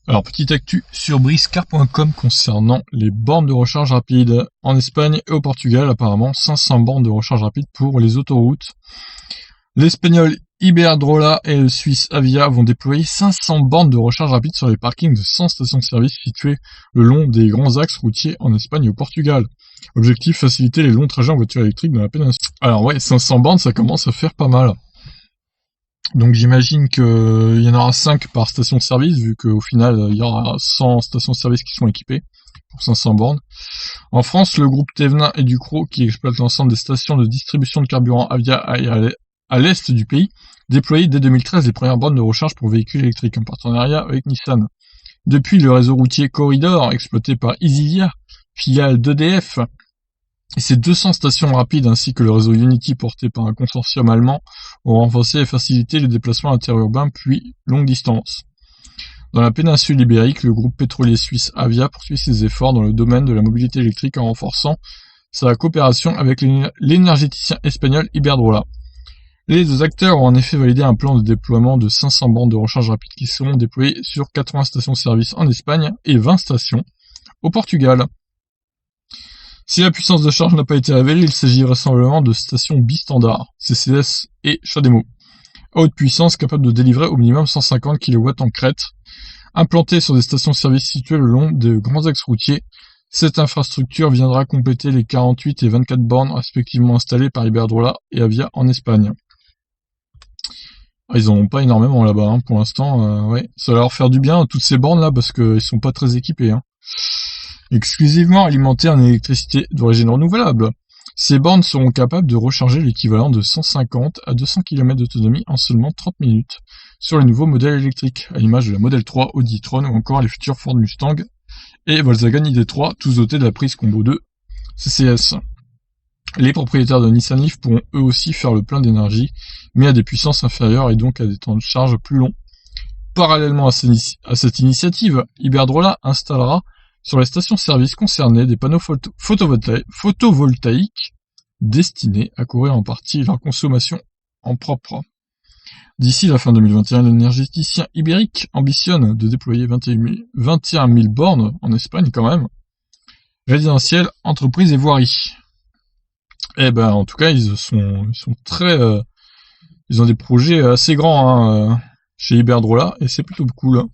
Alors, petite actu sur briscar.com concernant les bornes de recharge rapide. En Espagne et au Portugal, apparemment, 500 bornes de recharge rapide pour les autoroutes. L'Espagnol Iberdrola et le Suisse Avia vont déployer 500 bornes de recharge rapide sur les parkings de 100 stations-service situées le long des grands axes routiers en Espagne et au Portugal. Objectif, faciliter les longs trajets en voiture électrique dans la péninsule. Alors ouais, 500 bornes, ça commence à faire pas mal. Donc j'imagine qu'il y en aura 5 par station-service, vu qu'au final, il y aura 100 stations-service qui sont équipées pour 500 bornes. En France, le groupe Thévenin et Ducrot, qui exploite l'ensemble des stations de distribution de carburant Avia à l'est du pays, déployé dès 2013 les premières bornes de recharge pour véhicules électriques en partenariat avec Nissan. Depuis, le réseau routier Corridor, exploité par Easyvia, filiale d'EDF, et ses 200 stations rapides ainsi que le réseau Unity porté par un consortium allemand ont renforcé et facilité les déplacements interurbains puis longue distance. Dans la péninsule ibérique, le groupe pétrolier suisse Avia poursuit ses efforts dans le domaine de la mobilité électrique en renforçant sa coopération avec l'énergéticien espagnol Iberdrola. Les deux acteurs ont en effet validé un plan de déploiement de 500 bornes de recharge rapide qui seront déployées sur 80 stations-service en Espagne et 20 stations au Portugal. Si la puissance de charge n'a pas été révélée, il s'agit vraisemblablement de stations bistandard, CCS et CHAdeMO, à haute puissance capable de délivrer au minimum 150 kW en crête. Implantée sur des stations-service situées le long de grands axes routiers, cette infrastructure viendra compléter les 48 et 24 bornes respectivement installées par Iberdrola et Avia en Espagne. Ils en ont pas énormément là-bas, pour l'instant, ouais. Ça va leur faire du bien, toutes ces bornes là, parce qu'ils sont pas très équipés, Exclusivement alimentés en électricité d'origine renouvelable. Ces bornes seront capables de recharger l'équivalent de 150 à 200 km d'autonomie en seulement 30 minutes sur les nouveaux modèles électriques, à l'image de la Model 3, Audi e-tron ou encore les futurs Ford Mustang et Volkswagen ID.3, tous dotés de la prise Combo 2 CCS. Les propriétaires de Nissan Leaf pourront eux aussi faire le plein d'énergie, mais à des puissances inférieures et donc à des temps de charge plus longs. Parallèlement à cette initiative, Iberdrola installera sur les stations-service concernées des panneaux photovoltaïques destinés à couvrir en partie leur consommation en propre. D'ici la fin 2021, l'énergéticien ibérique ambitionne de déployer 21 000 bornes en Espagne quand même, résidentielles, entreprises et voiries. En tout cas, ils sont très, ils ont des projets assez grands chez Iberdrola et c'est plutôt cool.